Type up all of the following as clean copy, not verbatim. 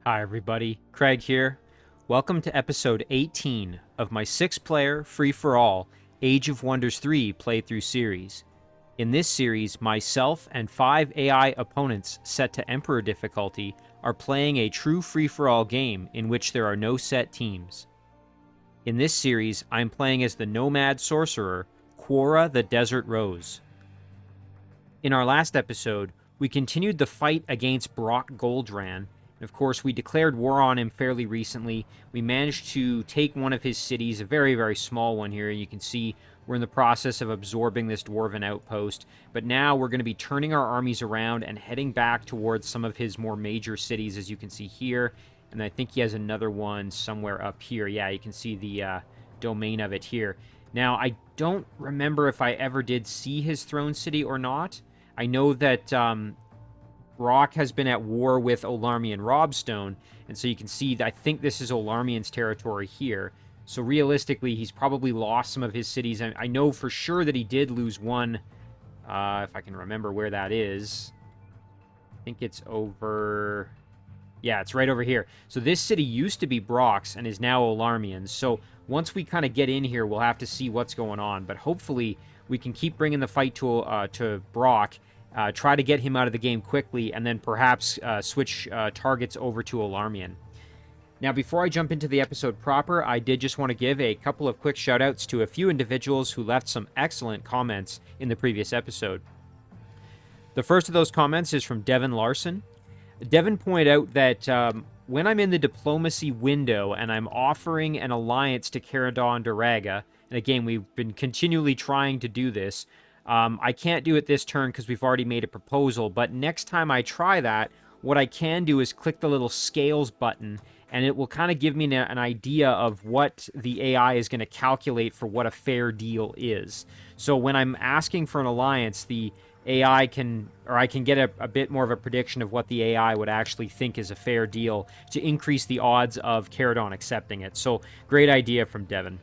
Hi everybody, Craig here. Welcome to episode 18 of my 6-player, free-for-all, Age of Wonders 3 playthrough series. In this series, myself and 5 AI opponents set to Emperor difficulty are playing a true free-for-all game in which there are no set teams. In this series, I'm playing as the Nomad Sorcerer, Quora the Desert Rose. In our last episode, we continued the fight against Brock Goldran. Of course, we declared war on him fairly recently. We managed to take one of his cities, a very, very small one here. You can see we're in the process of absorbing this dwarven outpost. But now we're going to be turning our armies around and heading back towards some of his more major cities, as you can see here. And I think he has another one somewhere up here. Yeah, you can see the domain of it here. Now, I don't remember if I ever did see his throne city or not. I know that Brock has been at war with Olarmian Robstone, and so you can see that I think this is Olarmian's territory here. So realistically, he's probably lost some of his cities. And I know for sure that he did lose one, if I can remember where that is. I think it's over... Yeah, it's right over here. So this city used to be Brock's and is now Olarmian's. So once we kind of get in here, we'll have to see what's going on. But hopefully, we can keep bringing the fight to Brock, try to get him out of the game quickly, and then perhaps switch targets over to Olarmian. Now, before I jump into the episode proper, I did just want to give a couple of quick shout-outs to a few individuals who left some excellent comments in the previous episode. The first of those comments is from Devin Larson. Devin pointed out that when I'm in the diplomacy window and I'm offering an alliance to Caradon Duraga, and again, we've been continually trying to do this, I can't do it this turn because we've already made a proposal, but next time I try that, what I can do is click the little scales button, and it will kind of give me an idea of what the AI is going to calculate for what a fair deal is. So when I'm asking for an alliance, the AI can, or I can get a bit more of a prediction of what the AI would actually think is a fair deal to increase the odds of Caradon accepting it. So great idea from Devin.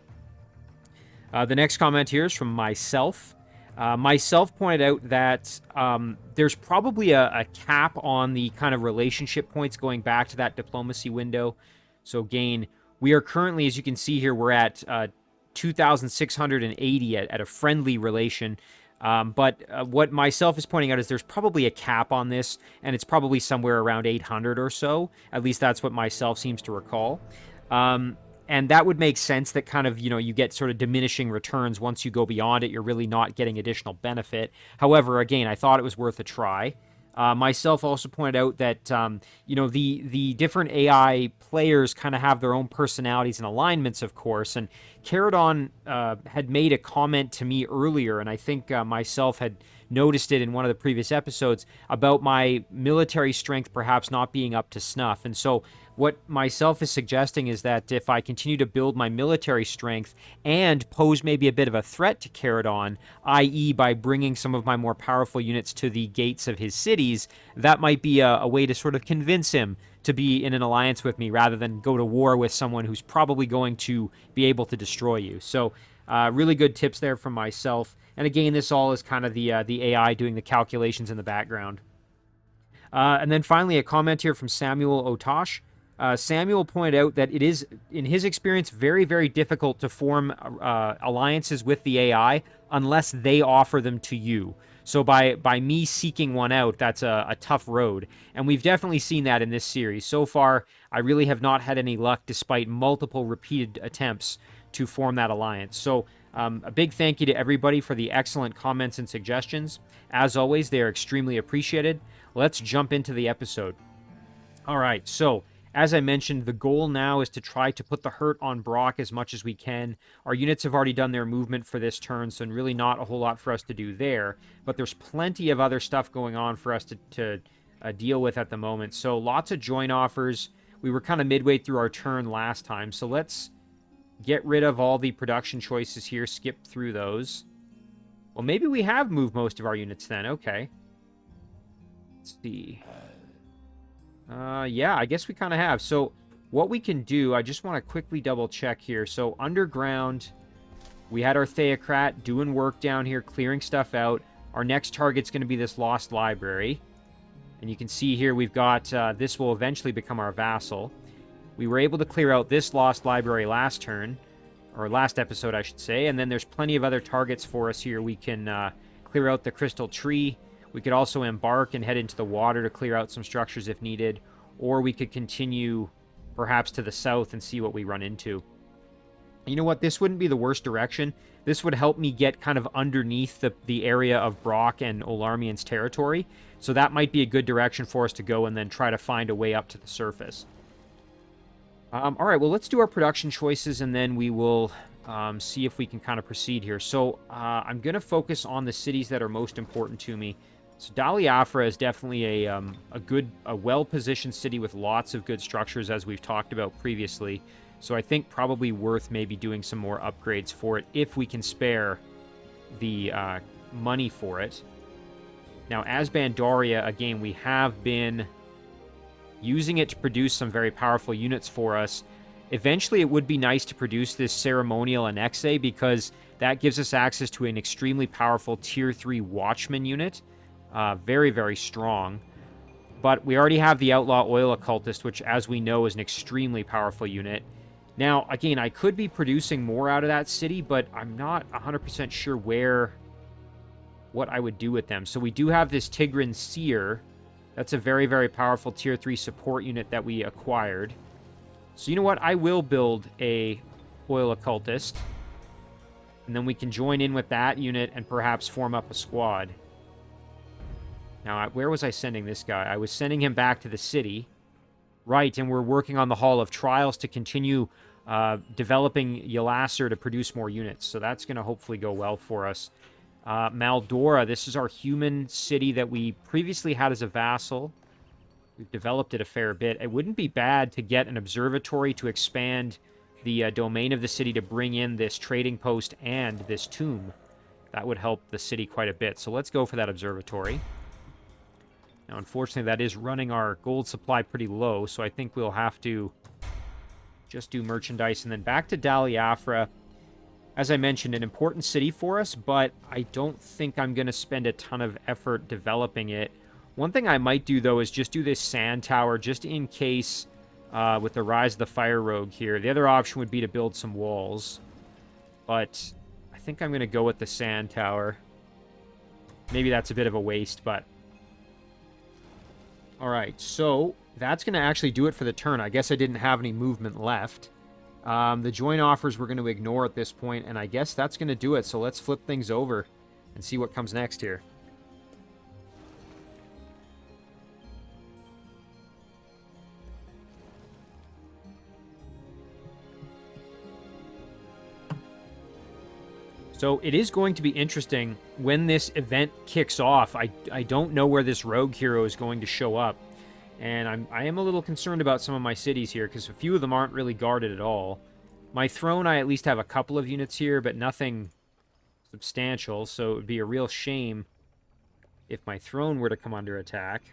The next comment here is from myself. Myself pointed out that there's probably a cap on the kind of relationship points going back to that diplomacy window. So again, we are currently, as you can see here, we're at 2,680 at a friendly relation. But what myself is pointing out is there's probably a cap on this, and it's probably somewhere around 800 or so. At least that's what myself seems to recall. And that would make sense that kind of, you get sort of diminishing returns once you go beyond it. You're really not getting additional benefit. However, again, I thought it was worth a try. Myself also pointed out that, the different AI players kind of have their own personalities and alignments, of course. And Caradon had made a comment to me earlier, and I think myself had noticed it in one of the previous episodes, about my military strength perhaps not being up to snuff. And so what myself is suggesting is that if I continue to build my military strength and pose maybe a bit of a threat to Caradon, i.e. by bringing some of my more powerful units to the gates of his cities, that might be a way to sort of convince him to be in an alliance with me rather than go to war with someone who's probably going to be able to destroy you. So really good tips there from myself. And again, this all is kind of the AI doing the calculations in the background. And then finally, a comment here from Samuel Otosh. Samuel pointed out that it is, in his experience, very, very difficult to form alliances with the AI unless they offer them to you. So by me seeking one out, that's a tough road. And we've definitely seen that in this series. So far, I really have not had any luck despite multiple repeated attempts to form that alliance. So a big thank you to everybody for the excellent comments and suggestions. As always, they are extremely appreciated. Let's jump into the episode. All right, so as I mentioned, the goal now is to try to put the hurt on Brock as much as we can. Our units have already done their movement for this turn, so really not a whole lot for us to do there. But there's plenty of other stuff going on for us to deal with at the moment. So lots of join offers. We were kind of midway through our turn last time, so let's get rid of all the production choices here, skip through those. Well, maybe we have moved most of our units then. Okay. Let's see. Yeah, I guess we kind of have. So what we can do, I just want to quickly double check here. So underground, we had our Theocrat doing work down here, clearing stuff out. Our next target's going to be this Lost Library. And you can see here we've got, this will eventually become our vassal. We were able to clear out this lost library last turn, or last episode, I should say, and then there's plenty of other targets for us here. We can clear out the crystal tree. We could also embark and head into the water to clear out some structures if needed, or we could continue perhaps to the south and see what we run into. You know what? This wouldn't be the worst direction. This would help me get kind of underneath the area of Brock and Olarmian's territory, so that might be a good direction for us to go and then try to find a way up to the surface. All right, well, let's do our production choices, and then we will see if we can kind of proceed here. So I'm going to focus on the cities that are most important to me. So Daliafra is definitely a well-positioned city with lots of good structures, as we've talked about previously. So I think probably worth maybe doing some more upgrades for it if we can spare the money for it. Now, as Bandoria, again, we have been using it to produce some very powerful units for us. Eventually, it would be nice to produce this Ceremonial Annexe, because that gives us access to an extremely powerful Tier 3 Watchman unit. Very, very strong. But we already have the Outlaw Oil Occultist, which, as we know, is an extremely powerful unit. Now, again, I could be producing more out of that city, but I'm not 100% sure what I would do with them. So we do have this Tigran Seer. That's a very, very powerful Tier 3 support unit that we acquired. So you know what? I will build a Oil Occultist. And then we can join in with that unit and perhaps form up a squad. Now, where was I sending this guy? I was sending him back to the city. Right, and we're working on the Hall of Trials to continue developing Yalasser to produce more units. So that's going to hopefully go well for us. Maldora, this is our human city that we previously had as a vassal. We've developed it a fair bit. It wouldn't be bad to get an observatory to expand the domain of the city to bring in this trading post and this tomb. That would help the city quite a bit. So let's go for that observatory. Now, unfortunately, that is running our gold supply pretty low, so I think we'll have to just do merchandise. And then back to Daliafra. As I mentioned, an important city for us, but I don't think I'm going to spend a ton of effort developing it. One thing I might do, though, is just do this sand tower, just in case with the Rise of the Fire Rogue here. The other option would be to build some walls, but I think I'm going to go with the sand tower. Maybe that's a bit of a waste, but... Alright, so that's going to actually do it for the turn. I guess I didn't have any movement left. The join offers we're going to ignore at this point, and I guess that's going to do it. So let's flip things over and see what comes next here. So it is going to be interesting when this event kicks off. I don't know where this rogue hero is going to show up. And I am a little concerned about some of my cities here, because a few of them aren't really guarded at all. My throne, I at least have a couple of units here, but nothing substantial. So it would be a real shame if my throne were to come under attack.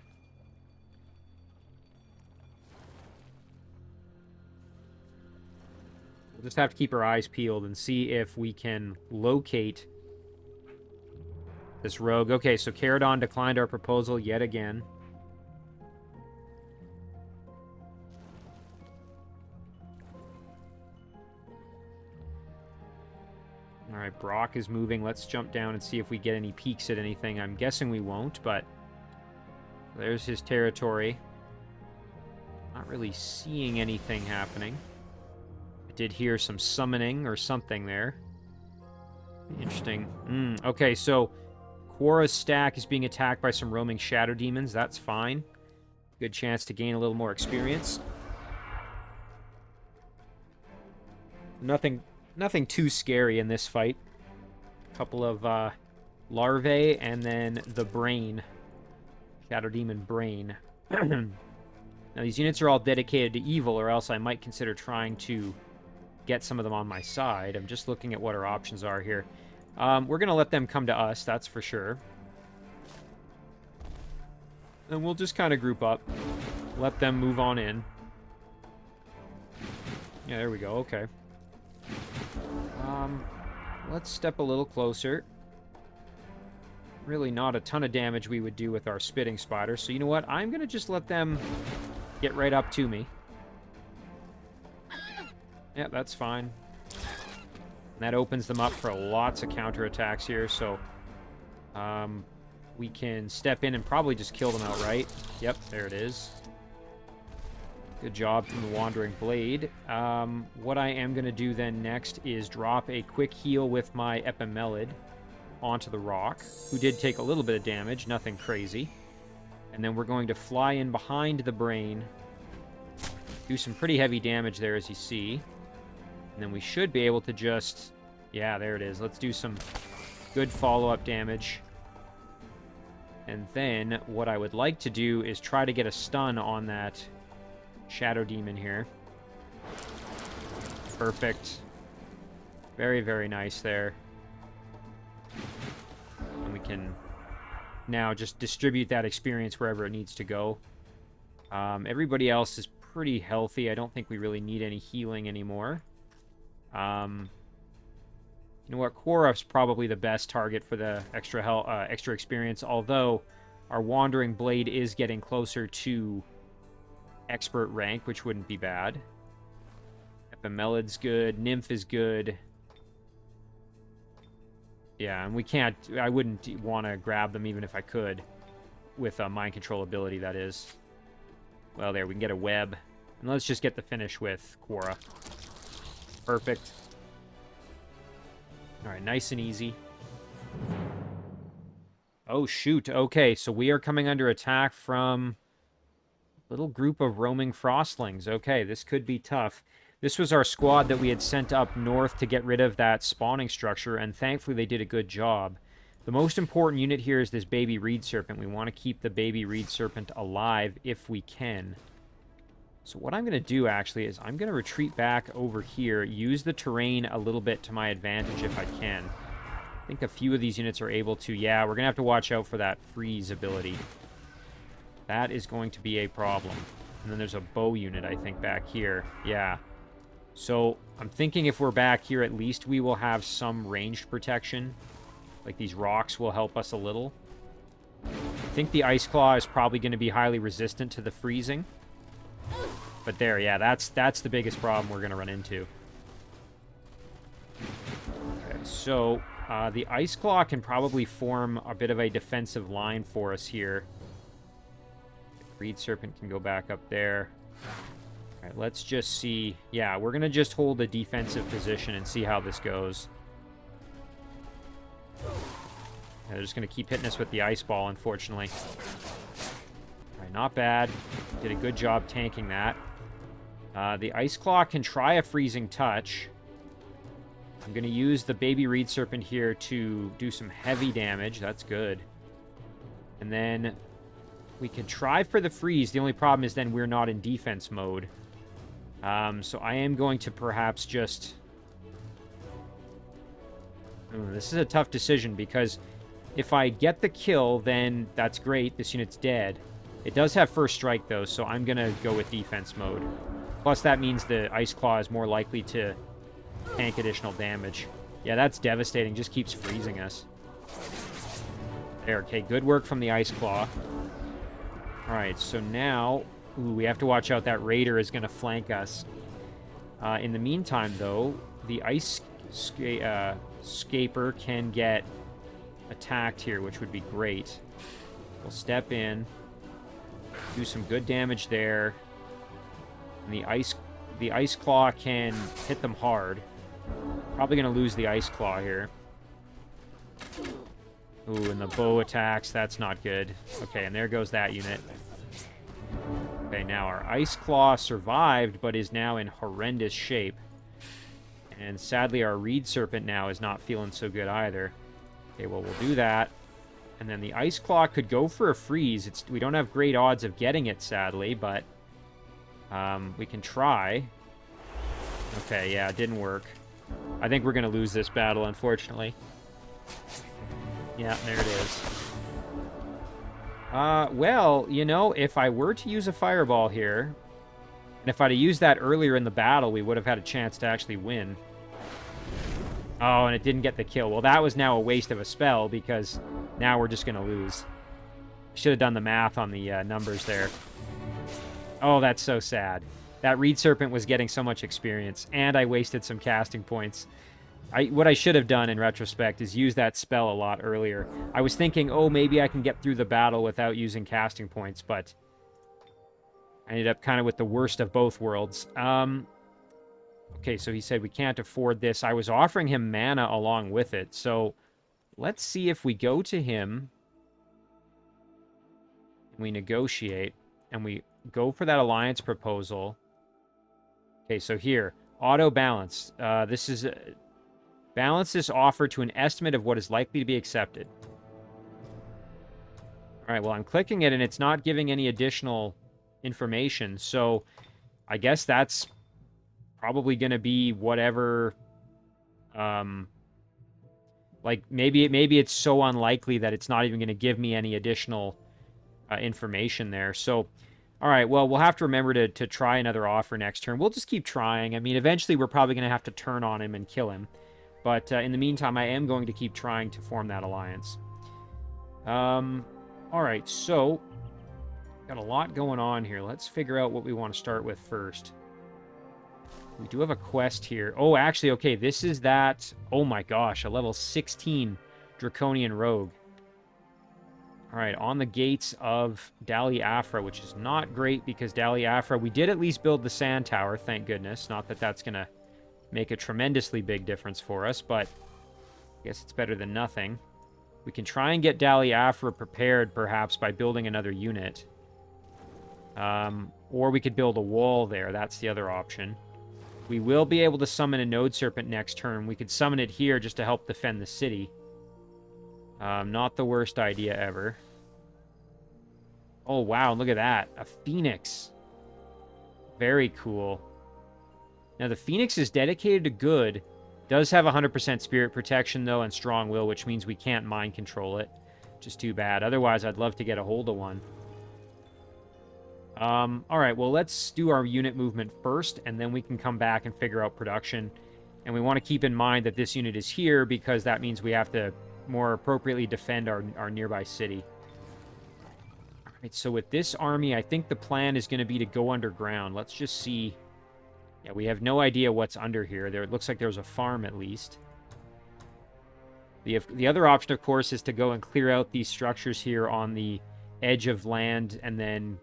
We'll just have to keep our eyes peeled and see if we can locate this rogue. Okay, so Caradon declined our proposal yet again. Alright, Brock is moving. Let's jump down and see if we get any peeks at anything. I'm guessing we won't, but there's his territory. Not really seeing anything happening. I did hear some summoning or something there. Interesting. Okay, so Quora's stack is being attacked by some roaming shadow demons. That's fine. Good chance to gain a little more experience. Nothing too scary in this fight. A couple of larvae and then the brain. Shadow Demon Brain. Now, these units are all dedicated to evil, or else I might consider trying to get some of them on my side. I'm just looking at what our options are here. We're going to let them come to us, that's for sure. And we'll just kind of group up. Let them move on in. Yeah, there we go, okay. Let's step a little closer. really not a ton of damage we would do with our spitting spider. So you know what? I'm going to just let them get right up to me. Yeah, that's fine. And that opens them up for lots of counterattacks here, so we can step in and probably just kill them outright. Yep, there it is. Good job from the Wandering Blade. What I am going to do then next is drop a quick heal with my Epimelid onto the rock, who did take a little bit of damage, nothing crazy. And then we're going to fly in behind the brain, do some pretty heavy damage there, as you see. And then we should be able to just... Yeah, there it is. Let's do some good follow-up damage. And then what I would like to do is try to get a stun on that Shadow Demon here. Perfect. Very, very nice there. And we can now just distribute that experience wherever it needs to go. Everybody else is pretty healthy. I don't think we really need any healing anymore. You know what? Quora's probably the best target for the extra experience, although our Wandering Blade is getting closer to expert rank, which wouldn't be bad. Epimelid's good. Nymph is good. Yeah, and we can't... I wouldn't want to grab them even if I could. With mind control ability, that is. Well, there, we can get a web. And let's just get the finish with Quora. Perfect. Alright, nice and easy. Oh, shoot. Okay, so we are coming under attack from a little group of roaming frostlings. Okay, this could be tough. This was our squad that we had sent up north to get rid of that spawning structure, and thankfully they did a good job. The most important unit here is this baby reed serpent. We want to keep the baby reed serpent alive if we can. So what I'm going to do, actually, is I'm going to retreat back over here, use the terrain a little bit to my advantage if I can. I think a few of these units are able to... Yeah, we're going to have to watch out for that freeze ability. That is going to be a problem. And then there's a bow unit, I think, back here. Yeah. So I'm thinking if we're back here, at least we will have some ranged protection. Like, these rocks will help us a little. I think the Ice Claw is probably going to be highly resistant to the freezing. But there, yeah, that's the biggest problem we're going to run into. Okay, so the Ice Claw can probably form a bit of a defensive line for us here. Reed Serpent can go back up there. All right, let's just see. Yeah, we're going to just hold a defensive position and see how this goes. Yeah, they're just going to keep hitting us with the Ice Ball, unfortunately. All right, not bad. Did a good job tanking that. The Ice Claw can try a Freezing Touch. I'm going to use the Baby Reed Serpent here to do some heavy damage. That's good. And then we can try for the freeze. The only problem is then we're not in defense mode. So I am going to perhaps just... this is a tough decision because if I get the kill, then that's great. This unit's dead. It does have first strike, though, so I'm going to go with defense mode. Plus, that means the Ice Claw is more likely to tank additional damage. Yeah, that's devastating. Just keeps freezing us. There, okay, good work from the Ice Claw. Alright, so now... Ooh, we have to watch out. That Raider is going to flank us. In the meantime, though, the Ice Scaper can get attacked here, which would be great. We'll step in. Do some good damage there. And the Ice Claw can hit them hard. Probably going to lose the Ice Claw here. Ooh, and the bow attacks. That's not good. Okay, and there goes that unit. Okay, now our Ice Claw survived, but is now in horrendous shape. And sadly, our Reed Serpent now is not feeling so good either. Okay, well, we'll do that. And then the Ice Claw could go for a freeze. We don't have great odds of getting it, sadly, but we can try. Okay, yeah, it didn't work. I think we're going to lose this battle, unfortunately. Yeah, there it is. Well, you know, if I were to use a fireball here, and if I'd have used that earlier in the battle, we would have had a chance to actually win. Oh, and it didn't get the kill. Well, that was now a waste of a spell, because Now we're just going to lose. Should have done the math on the numbers there. Oh, that's so sad. That Reed Serpent was getting so much experience, and I wasted some casting points. What I should have done in retrospect is use that spell a lot earlier. I was thinking, oh, maybe I can get through the battle without using casting points, but I ended up kind of with the worst of both worlds. Okay, so he said we can't afford this. I was offering him mana along with it, so let's see if we go to him, we negotiate, and we go for that alliance proposal. Okay, so here, auto balance. This is balance this offer to an estimate of what is likely to be accepted. All right, well, I'm clicking it, and it's not giving any additional information, so I guess that's probably going to be whatever. Like maybe it's so unlikely that it's not even going to give me any additional information there. So, all right, well, we'll have to remember to try another offer next turn. We'll just keep trying. I mean, eventually we're probably going to have to turn on him and kill him. But in the meantime, I am going to keep trying to form that alliance. All right, so got a lot going on here. Let's figure out what we want to start with first. We do have a quest here. Oh, actually, okay, this is that... Oh my gosh, a level 16 Draconian Rogue. All right, on the gates of Dali Afra, which is not great because Dali Afra... We did at least build the Sand Tower, thank goodness. Not that that's going to make a tremendously big difference for us, but I guess it's better than nothing. We can try and get Dali Afra prepared, perhaps, by building another unit. Or we could build a wall there. That's the other option. We will be able to summon a Node Serpent next turn. We could summon it here just to help defend the city. Not the worst idea ever. Oh, wow, look at that. A Phoenix. Very cool. Now, the Phoenix is dedicated to good. Does have 100% spirit protection, though, and strong will, which means we can't mind control it. Just too bad. Otherwise, I'd love to get a hold of one. All right, well, let's do our unit movement first, and then we can come back and figure out production. And we want to keep in mind that this unit is here because that means we have to more appropriately defend our nearby city. All right, so with this army, I think the plan is going to be to go underground. Let's just see. Yeah, we have no idea what's under here. It looks like there's a farm at least. The other option, of course, is to go and clear out these structures here on the edge of land and then,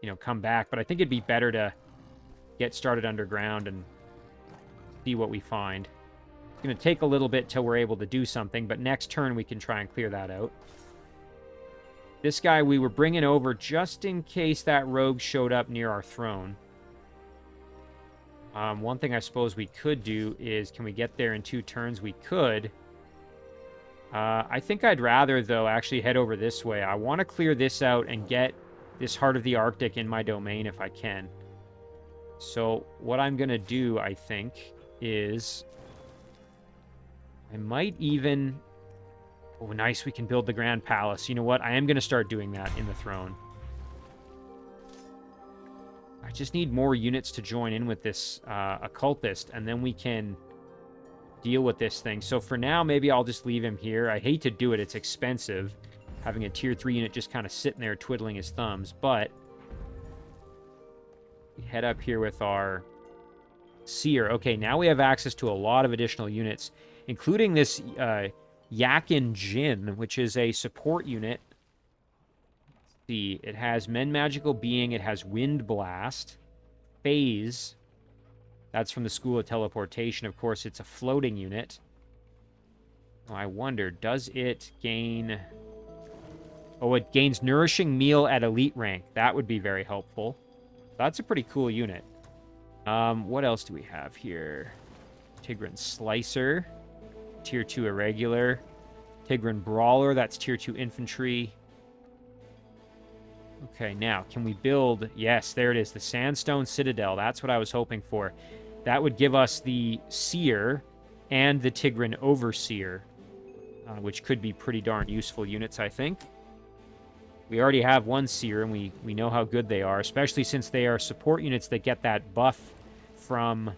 you know, come back. But I think it'd be better to get started underground and see what we find. It's going to take a little bit till we're able to do something, but next turn we can try and clear that out. This guy we were bringing over just in case that rogue showed up near our throne. One thing I suppose we could do is, can we get there in 2 turns? We could. I think I'd rather, though, actually head over this way. I want to clear this out and get this Heart of the Arctic in my domain if I can. So what I'm going to do, I think, is I might even... Oh, nice, we can build the Grand Palace. You know what? I am going to start doing that in the throne. I just need more units to join in with this occultist, and then we can deal with this thing. So for now, maybe I'll just leave him here. I hate to do it. It's expensive, having a tier 3 unit just kind of sitting there twiddling his thumbs. But we head up here with our Seer. Okay, now we have access to a lot of additional units, including this Yakin Jin, which is a support unit. It has Men Magical Being, it has Wind Blast, Phase. That's from the School of Teleportation. Of course, it's a floating unit. Oh, I wonder, does it gain... Oh, it gains Nourishing Meal at Elite rank. That would be very helpful. That's a pretty cool unit. What else do we have here? Tigran Slicer, Tier 2 Irregular. Tigran Brawler, that's Tier 2 Infantry. Okay, now, can we build... Yes, there it is, the Sandstone Citadel. That's what I was hoping for. That would give us the Seer and the Tigran Overseer, which could be pretty darn useful units, I think. We already have one Seer, and we know how good they are, especially since they are support units that get that buff from...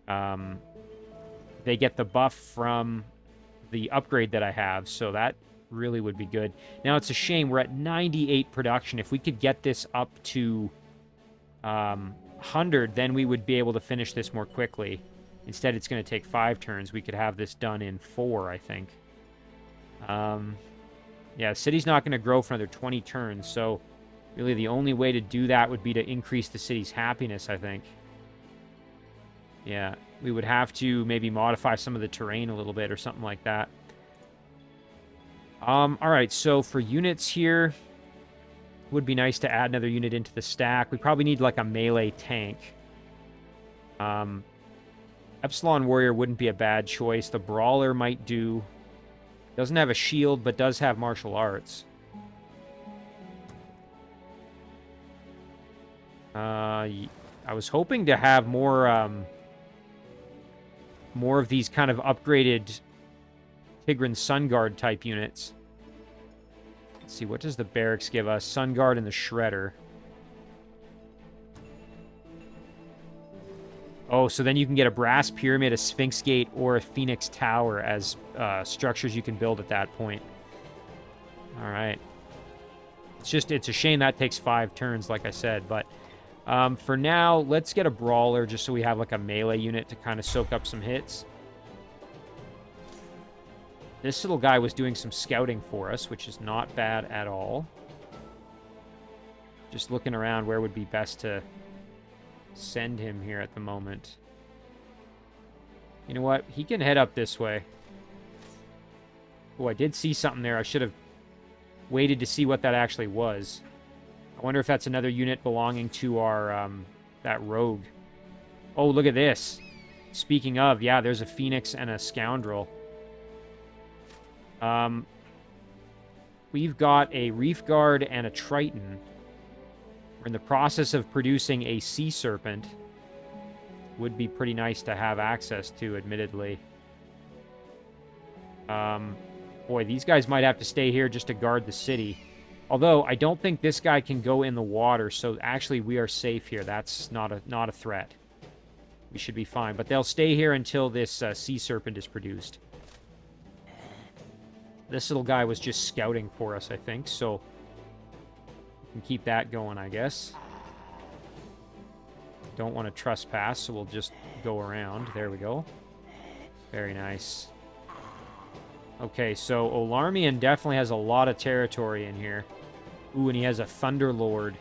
they get the buff from the upgrade that I have, so that really would be good. Now, it's a shame we're at 98 production. If we could get this up to 100, then we would be able to finish this more quickly. Instead, it's going to take 5 turns. We could have this done in 4, I think. Yeah, the city's not going to grow for another 20 turns, so really the only way to do that would be to increase the city's happiness, I think. Yeah, we would have to maybe modify some of the terrain a little bit or something like that. All right, so for units here, would be nice to add another unit into the stack. We probably need like a melee tank. Epsilon Warrior wouldn't be a bad choice. The Brawler might do. Doesn't have a shield, but does have martial arts. I was hoping to have more of these kind of upgraded Tigran Sun Guard type units. Let's see, what does the barracks give us? Sun Guard and the Shredder. Oh, so then you can get a Brass Pyramid, a Sphinx Gate, or a Phoenix Tower as structures you can build at that point. All right. It's a shame that takes 5 turns, like I said, but for now, let's get a Brawler just so we have like a melee unit to kind of soak up some hits. This little guy was doing some scouting for us, which is not bad at all. Just looking around where would be best to send him here at the moment. You know what? He can head up this way. Oh, I did see something there. I should have waited to see what that actually was. I wonder if that's another unit belonging to our, that rogue. Oh, look at this. Speaking of, yeah, there's a Phoenix and a Scoundrel. We've got a Reef Guard and a Triton. We're in the process of producing a Sea Serpent. Would be pretty nice to have access to, admittedly. Boy, these guys might have to stay here just to guard the city. Although, I don't think this guy can go in the water, so actually we are safe here. That's not a threat. We should be fine. But they'll stay here until this Sea Serpent is produced. This little guy was just scouting for us, I think, so we can keep that going, I guess. Don't want to trespass, so we'll just go around. There we go. Very nice. Okay, so Olarmian definitely has a lot of territory in here. Ooh, and he has a Thunderlord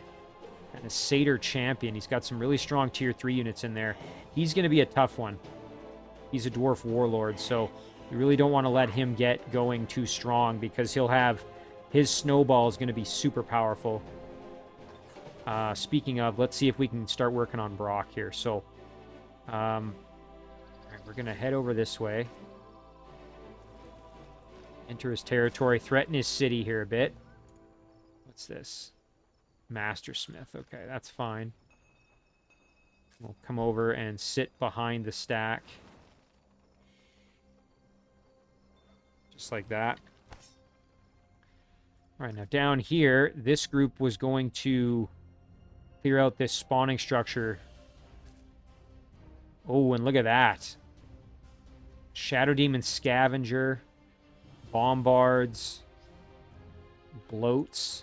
and a Satyr Champion. He's got some really strong Tier 3 units in there. He's going to be a tough one. He's a Dwarf Warlord, so you really don't want to let him get going too strong because he'll have... His snowball is going to be super powerful. Speaking of, let's see if we can start working on Brock here. So, all right, we're going to head over this way. Enter his territory, threaten his city here a bit. What's this? Mastersmith. Okay, that's fine. We'll come over and sit behind the stack. Just like that. All right, now down here, this group was going to clear out this spawning structure. Oh, and look at that. Shadow Demon Scavenger, Bombards, Bloats.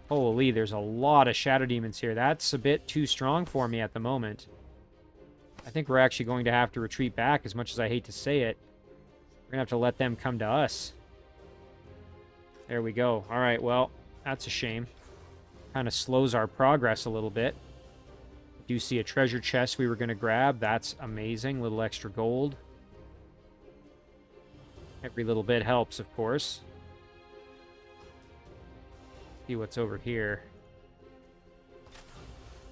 Holy, there's a lot of Shadow Demons here. That's a bit too strong for me at the moment. I think we're actually going to have to retreat back, as much as I hate to say it. We're going to have to let them come to us. There we go. All right, well, that's a shame. Kind of slows our progress a little bit. Do see a treasure chest we were going to grab. That's amazing. Little extra gold. Every little bit helps, of course. See what's over here.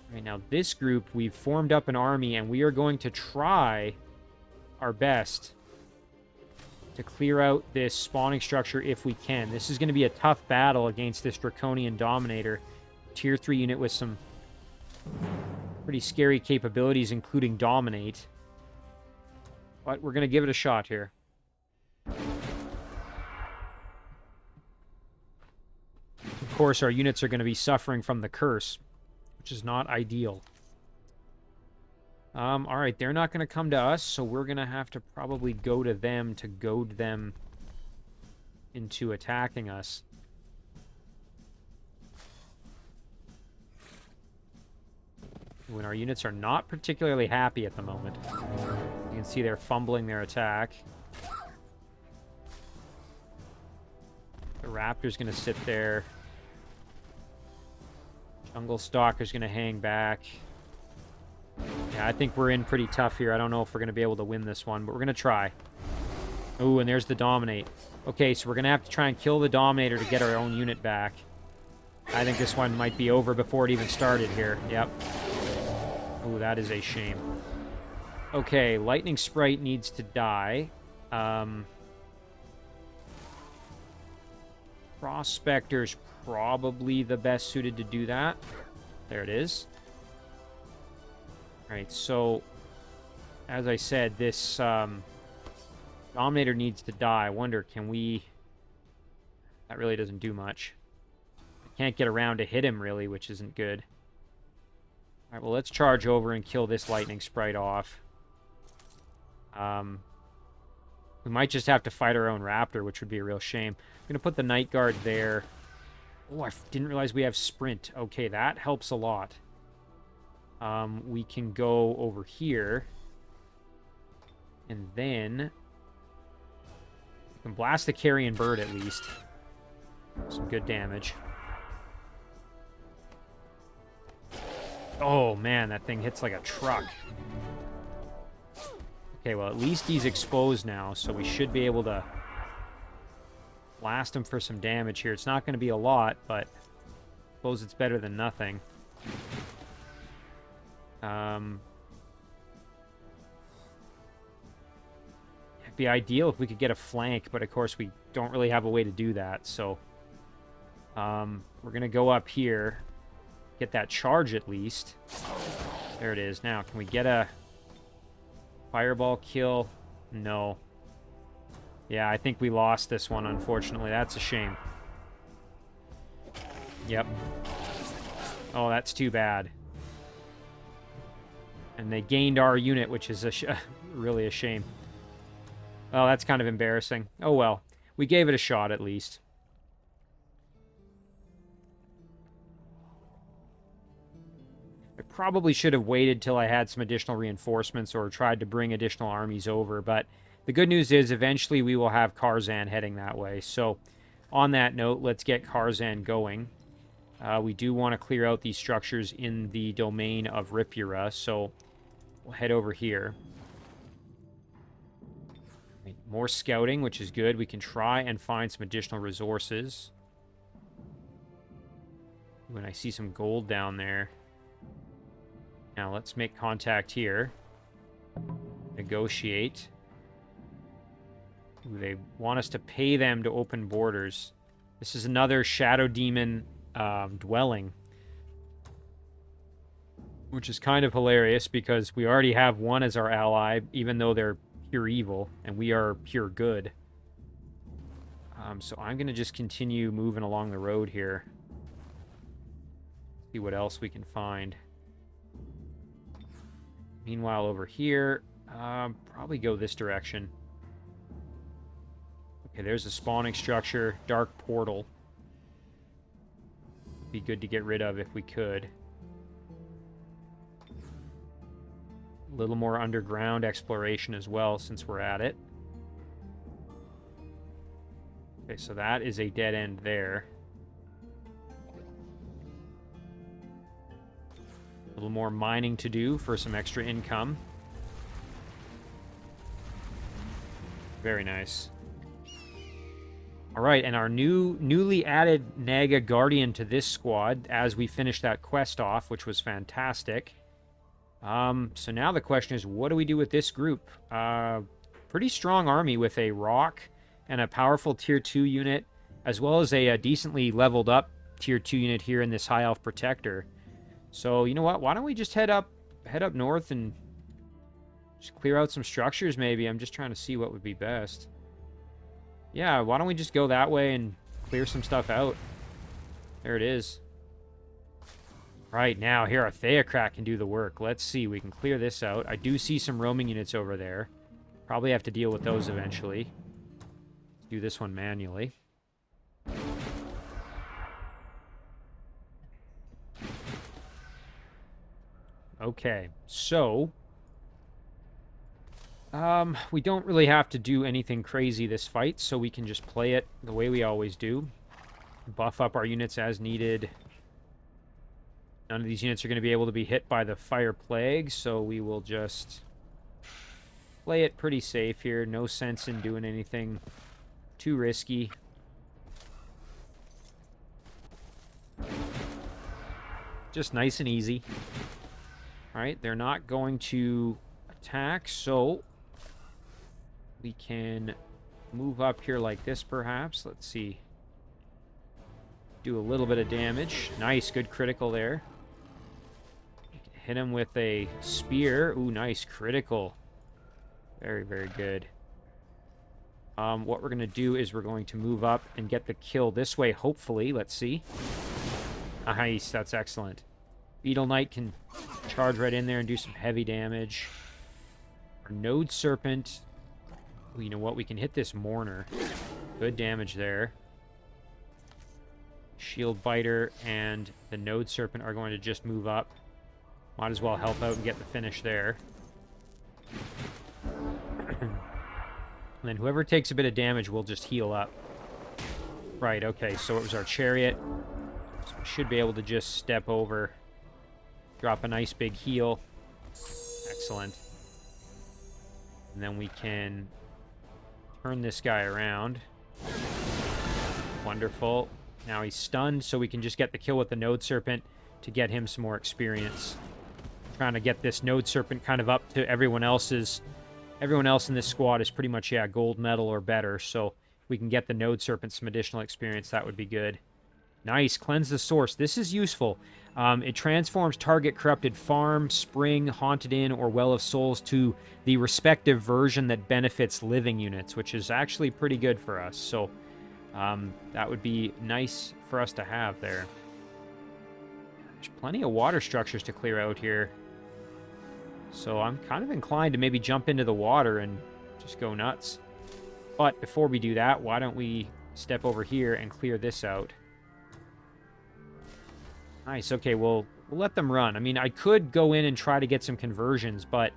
All right, now this group, we've formed up an army, and we are going to try our best to clear out this spawning structure if we can. This is going to be a tough battle against this Draconian Dominator. Tier 3 unit with some pretty scary capabilities, including Dominate. But we're going to give it a shot here. Of course, our units are going to be suffering from the curse, which is not ideal. All right, they're not going to come to us, so we're going to have to probably go to them to goad them into attacking us. When our units are not particularly happy at the moment. You can see they're fumbling their attack. The Raptor's going to sit there. Jungle Stalker's going to hang back. Yeah, I think we're in pretty tough here. I don't know if we're going to be able to win this one, but we're going to try. Ooh, and there's the Dominate. Okay, so we're going to have to try and kill the Dominator to get our own unit back. I think this one might be over before it even started here. Yep. Ooh, that is a shame. Okay, Lightning Sprite needs to die. Prospector's probably the best suited to do that. There it is. Alright, so as I said, this Dominator needs to die. I wonder, can we... That really doesn't do much. I can't get around to hit him, really, which isn't good. Alright, well, let's charge over and kill this Lightning Sprite off. We might just have to fight our own Raptor, which would be a real shame. I'm going to put the Night Guard there. Oh, I didn't realize we have Sprint. Okay, that helps a lot. We can go over here. And then... we can blast the Carrion Bird, at least. Some good damage. Oh, man, that thing hits like a truck. Okay, well, at least he's exposed now, so we should be able to blast him for some damage here. It's not going to be a lot, but I suppose it's better than nothing. It'd be ideal if we could get a flank, but of course we don't really have a way to do that, so we're going to go up here, get that charge at least. There it is. Now, can we get a fireball kill? No. Yeah, I think we lost this one, unfortunately. That's a shame. Yep. Oh, that's too bad. And they gained our unit, which is really a shame. Oh, that's kind of embarrassing. Oh, well. We gave it a shot, at least. I probably should have waited till I had some additional reinforcements or tried to bring additional armies over, but the good news is eventually we will have Karzan heading that way. So, on that note, let's get Karzan going. We do want to clear out these structures in the domain of Ripura, so we'll head over here. More scouting, which is good. We can try and find some additional resources. When I see some gold down there. Now, let's make contact here. Negotiate. Ooh, they want us to pay them to open borders. This is another Shadow Demon dwelling. Which is kind of hilarious because we already have one as our ally, even though they're pure evil, and we are pure good. So I'm going to just continue moving along the road here. See what else we can find. Meanwhile, over here, probably go this direction. Okay, there's a spawning structure, dark portal. Be good to get rid of if we could. A little more underground exploration as well, since we're at it. Okay, so that is a dead end there. A little more mining to do for some extra income. Very nice. All right, and our newly added Naga Guardian to this squad as we finish that quest off, which was fantastic. So now the question is, what do we do with this group? Pretty strong army with a rock and a powerful tier 2 unit, as well as a decently leveled up tier 2 unit here in this High Elf Protector. So, you know what? Why don't we just head up north and just clear out some structures, maybe? I'm just trying to see what would be best. Yeah, why don't we just go that way and clear some stuff out? There it is. Right, now, here, our Theocrat can do the work. Let's see, we can clear this out. I do see some roaming units over there. Probably have to deal with those eventually. Do this one manually. Okay, so we don't really have to do anything crazy this fight, so we can just play it the way we always do. Buff up our units as needed. None of these units are going to be able to be hit by the fire plague, so we will just play it pretty safe here. No sense in doing anything too risky. Just nice and easy. Alright, they're not going to attack, so we can move up here like this, perhaps. Let's see. Do a little bit of damage. Nice, good critical there. Hit him with a spear. Ooh, nice, critical. Very, very good. What we're going to do is we're going to move up and get the kill this way, hopefully. Let's see. Nice, that's excellent. Beetle Knight can charge right in there and do some heavy damage. Our Node Serpent. Ooh, you know what? We can hit this Mourner. Good damage there. Shield Biter and the Node Serpent are going to just move up. Might as well help out and get the finish there. And then whoever takes a bit of damage will just heal up. Right, okay, so it was our Chariot. So we should be able to just step over. Drop a nice big heal. Excellent. And then we can turn this guy around. Wonderful. Now he's stunned, so we can just get the kill with the Node Serpent to get him some more experience. Trying to get this Node Serpent kind of up to everyone else's. Everyone else in this squad is pretty much, yeah, gold medal or better, so if we can get the Node Serpent some additional experience, that would be good. Nice, cleanse the source. This is useful. It transforms target corrupted farm, spring, haunted inn, or well of souls to the respective version that benefits living units, which is actually pretty good for us. So that would be nice for us to have there. There's plenty of water structures to clear out here. So I'm kind of inclined to maybe jump into the water and just go nuts. But before we do that, why don't we step over here and clear this out? Nice, okay, we'll let them run. I mean, I could go in and try to get some conversions, but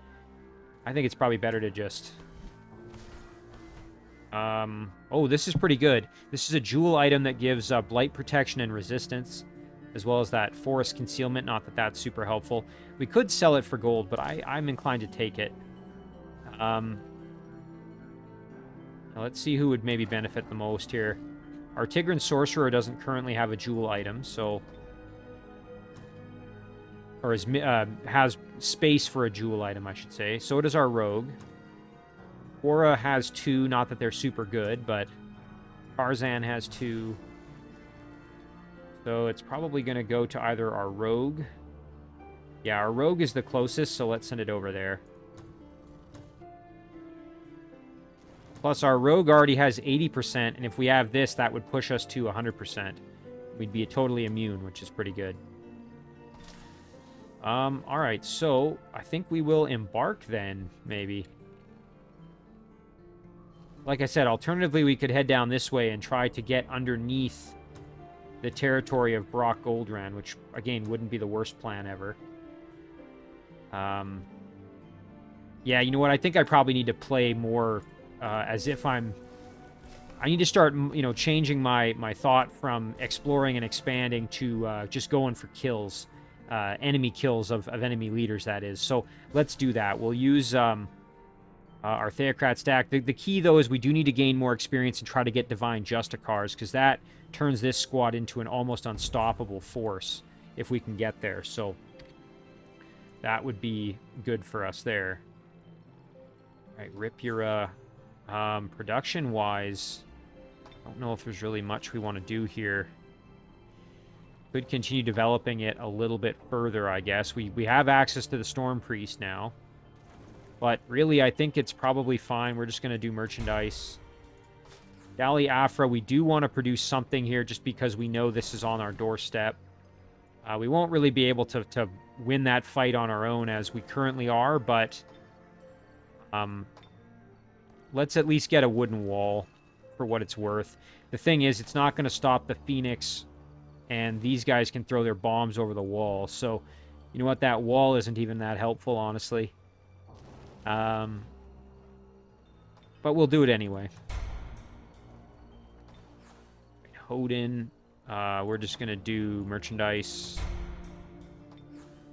I think it's probably better to just... Oh, this is pretty good. This is a jewel item that gives blight protection and resistance, as well as that forest concealment. Not that that's super helpful. We could sell it for gold, but I'm inclined to take it. Now let's see who would maybe benefit the most here. Our Tigran Sorcerer doesn't currently have a jewel item, so... Or has space for a jewel item, I should say. So does our Rogue. Quora has 2, not that they're super good, but Tarzan has 2. So it's probably going to go to either our Rogue. Yeah, our Rogue is the closest, so let's send it over there. Plus, our Rogue already has 80%, and if we have this, that would push us to 100%. We'd be totally immune, which is pretty good. Alright, so I think we will embark then, maybe. Like I said, alternatively, we could head down this way and try to get underneath the territory of Brock Goldrand, which, again, wouldn't be the worst plan ever. Yeah, you know what? I think I probably need to play more as if I'm... I need to start, you know, changing my thought from exploring and expanding to just going for kills. Enemy kills of enemy leaders, that is. So let's do that. We'll use our Theocrat stack. The key, though, is we do need to gain more experience and try to get Divine Justicars, because that turns this squad into an almost unstoppable force if we can get there. So that would be good for us there. All right, Ripura. Production-wise, I don't know if there's really much we want to do here. Could continue developing it a little bit further, I guess. We have access to the Storm Priest now. But really, I think it's probably fine. We're just going to do merchandise. Dali Afra, we do want to produce something here just because we know this is on our doorstep. We won't really be able to win that fight on our own as we currently are, but let's at least get a wooden wall for what it's worth. The thing is, it's not going to stop the Phoenix, and these guys can throw their bombs over the wall. So You know what? That wall isn't even that helpful, honestly. But we'll do it anyway. Hodin. We're just going to do merchandise.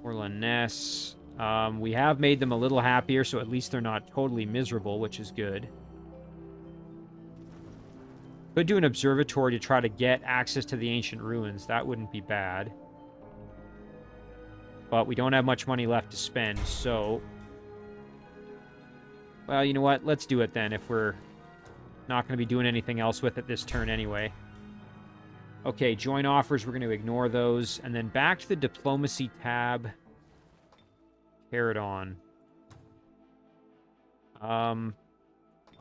Orlaness. We have made them a little happier, so at least they're not totally miserable, which is good. Could do an observatory to try to get access to the ancient ruins. That wouldn't be bad. But we don't have much money left to spend, so... Well, you know what? Let's do it then, if we're not going to be doing anything else with it this turn anyway. Okay, join offers. We're going to ignore those. And then back to the diplomacy tab. Carry it on. All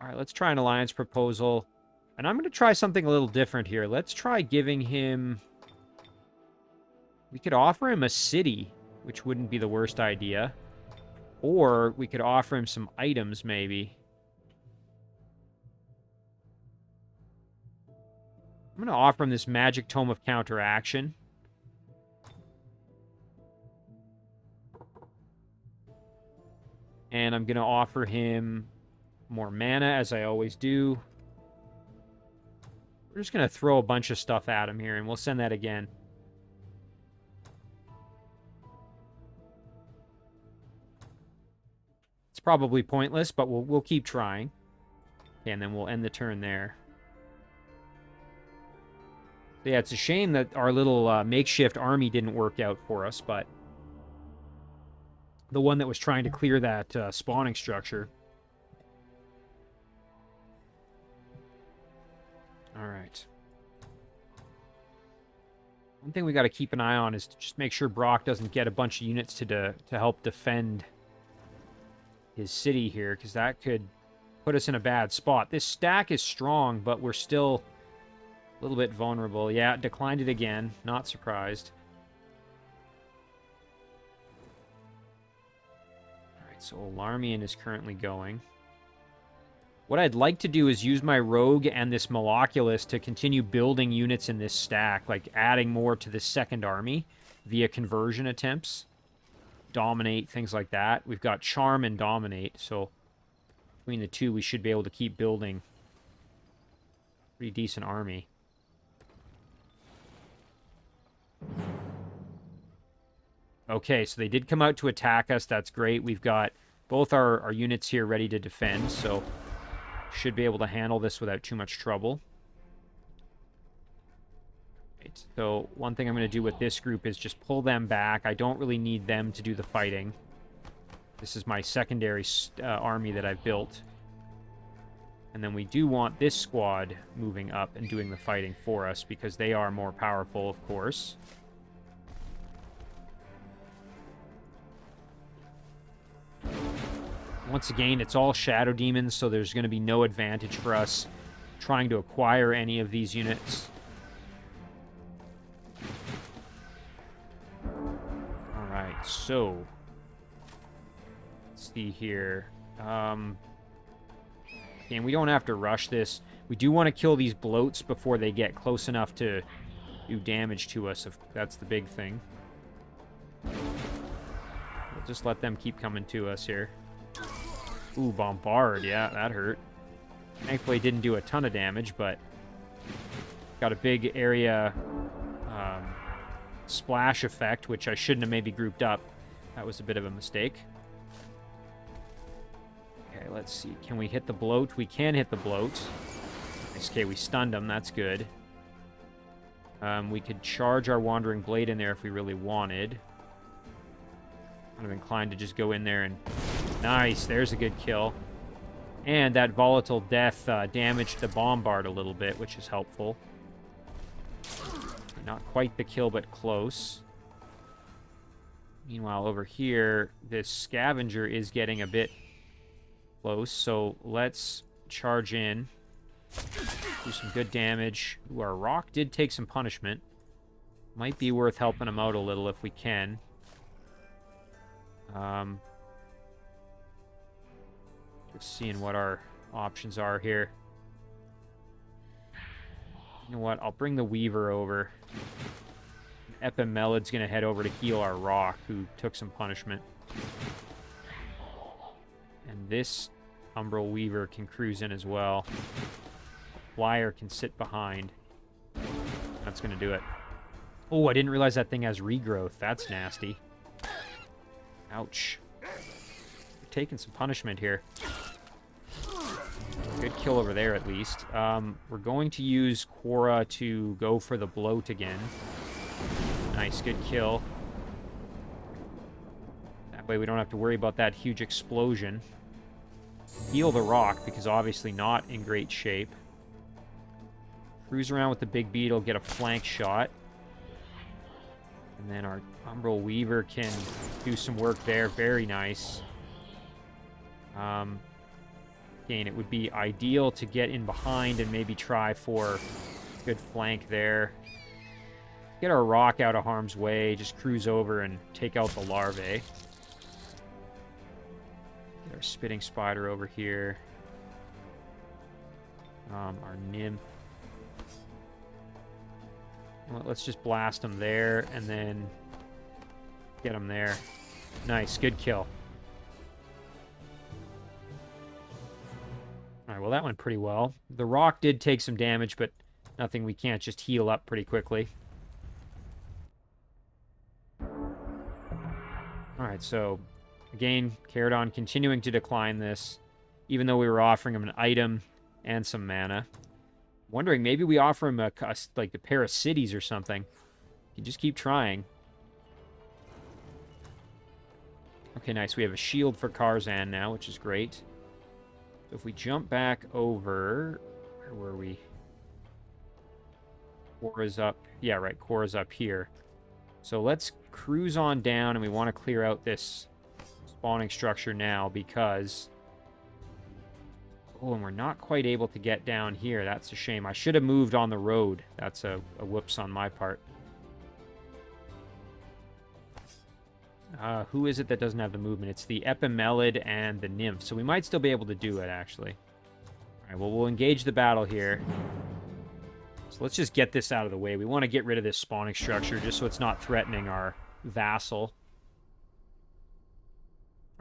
right, let's try an alliance proposal. And I'm going to try something a little different here. Let's try giving him... We could offer him a city, which wouldn't be the worst idea. Or we could offer him some items, maybe. I'm going to offer him this Magic Tome of Counteraction. And I'm going to offer him more mana, as I always do. We're just going to throw a bunch of stuff at him here, and we'll send that again. It's probably pointless, but we'll keep trying. Okay, and then we'll end the turn there. So yeah, it's a shame that our little makeshift army didn't work out for us, but the one that was trying to clear that spawning structure. All right. One thing we got to keep an eye on is to just make sure Brock doesn't get a bunch of units to help defend his city here, because that could put us in a bad spot. This stack is strong, but we're still a little bit vulnerable. Yeah, declined it again. Not surprised. All right, so Alarmian is currently going. What I'd like to do is use my Rogue and this Maloculus to continue building units in this stack, like adding more to this second army via conversion attempts. Dominate, things like that. We've got Charm and Dominate, so between the two we should be able to keep building a pretty decent army. Okay, so they did come out to attack us. That's great. We've got both our units here ready to defend, so should be able to handle this without too much trouble. Right, so one thing I'm going to do with this group is just pull them back. I don't really need them to do the fighting. This is my secondary army that I've built. And then we do want this squad moving up and doing the fighting for us, because they are more powerful, of course. Once again, it's all Shadow Demons, so there's going to be no advantage for us trying to acquire any of these units. Alright, so let's see here. And we don't have to rush this. We do want to kill these bloats before they get close enough to do damage to us. That's the big thing. We'll just let them keep coming to us here. Ooh, Bombard. Yeah, that hurt. Thankfully, didn't do a ton of damage, but got a big area splash effect, which I shouldn't have maybe grouped up. That was a bit of a mistake. Okay, let's see. Can we hit the bloat? We can hit the bloat. Okay, we stunned him. That's good. We could charge our Wandering Blade in there if we really wanted. I'm inclined to just go in there and... Nice, there's a good kill. And that Volatile Death damaged the Bombard a little bit, which is helpful. Not quite the kill, but close. Meanwhile, over here, this Scavenger is getting a bit close, so let's charge in. Do some good damage. Ooh, our Rock did take some punishment. Might be worth helping him out a little if we can. Just seeing what our options are here. You know what? I'll bring the Weaver over. Epimelid's going to head over to heal our rock, who took some punishment. And this Umbral Weaver can cruise in as well. Flyer can sit behind. That's going to do it. Oh, I didn't realize that thing has regrowth. That's nasty. Ouch. We're taking some punishment here. Good kill over there, at least. We're going to use Quora to go for the bloat again. Nice, good kill. That way we don't have to worry about that huge explosion. Heal the rock, because obviously not in great shape. Cruise around with the big beetle, get a flank shot. And then our Umbral Weaver can do some work there. Very nice. Again, it would be ideal to get in behind and maybe try for a good flank there. Get our rock out of harm's way. Just cruise over and take out the larvae. Get our spitting spider over here. Our nymph. Well, let's just blast him there and then get him there. Nice, good kill. Alright, well that went pretty well. The rock did take some damage, but nothing we can't just heal up pretty quickly. Alright, so again, Caradon continuing to decline this, even though we were offering him an item and some mana. Wondering, maybe we offer him like a pair of cities or something. You just keep trying. Okay, nice. We have a shield for Karzan now, which is great. So if we jump back over... Where were we? Quora's up. Yeah, right. Quora's up here. So let's cruise on down, and we want to clear out this spawning structure now because... Oh, and we're not quite able to get down here. That's a shame. I should have moved on the road. That's a whoops on my part. Who is it that doesn't have the movement? It's the Epimelid and the Nymph. So we might still be able to do it, actually. All right, well, we'll engage the battle here. So let's just get this out of the way. We want to get rid of this spawning structure just so it's not threatening our vassal.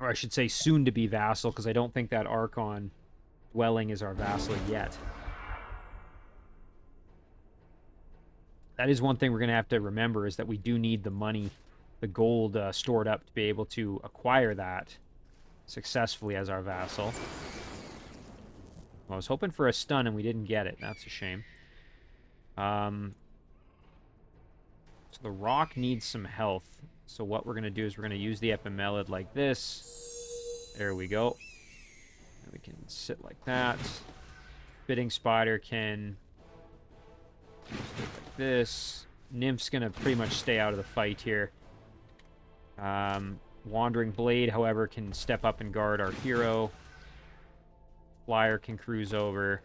Or I should say soon-to-be vassal, because I don't think that Archon dwelling is our vassal yet. That is one thing we're going to have to remember, is that we do need the money, the gold stored up to be able to acquire that successfully as our vassal. Well, I was hoping for a stun and we didn't get it. That's a shame. So the rock needs some health. So what we're going to do is we're going to use the Epimelid like this. There we go. We can sit like that. Spitting Spider can sit like this. Nymph's going to pretty much stay out of the fight here. Wandering Blade, however, can step up and guard our hero. Flyer can cruise over.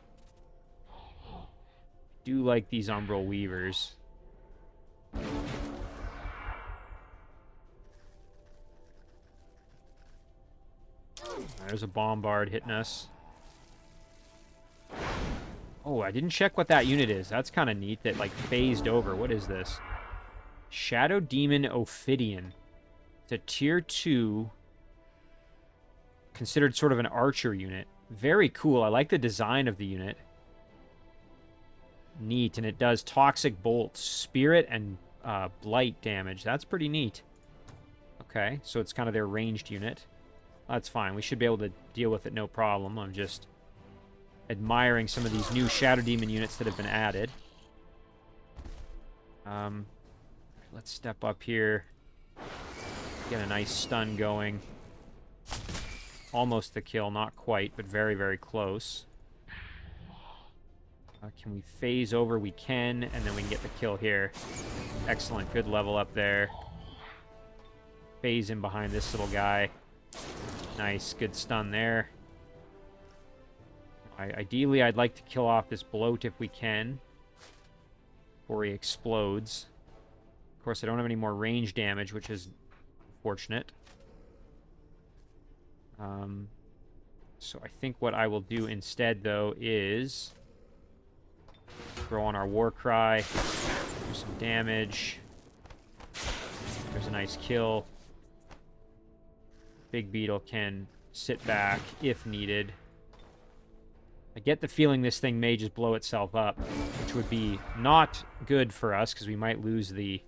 Do like these Umbral Weavers. There's a Bombard hitting us. Oh, I didn't check what that unit is. That's kind of neat that, like, phased over. What is this? Shadow Demon Ophidian. It's a tier 2, considered sort of an archer unit. Very cool. I like the design of the unit. Neat, and it does Toxic Bolt, Spirit, and Blight damage. That's pretty neat. Okay, so it's kind of their ranged unit. That's fine. We should be able to deal with it no problem. I'm just admiring some of these new Shadow Demon units that have been added. Let's step up here. Get a nice stun going. Almost the kill. Not quite, but very, very close. Can we phase over? We can, and then we can get the kill here. Excellent. Good level up there. Phase in behind this little guy. Nice. Good stun there. Ideally, I'd like to kill off this bloat if we can, before he explodes. Of course, I don't have any more range damage, which is unfortunate. So I think what I will do instead, though, is throw on our War Cry, do some damage. There's a nice kill. Big Beetle can sit back if needed. I get the feeling this thing may just blow itself up, which would be not good for us, because we might lose the...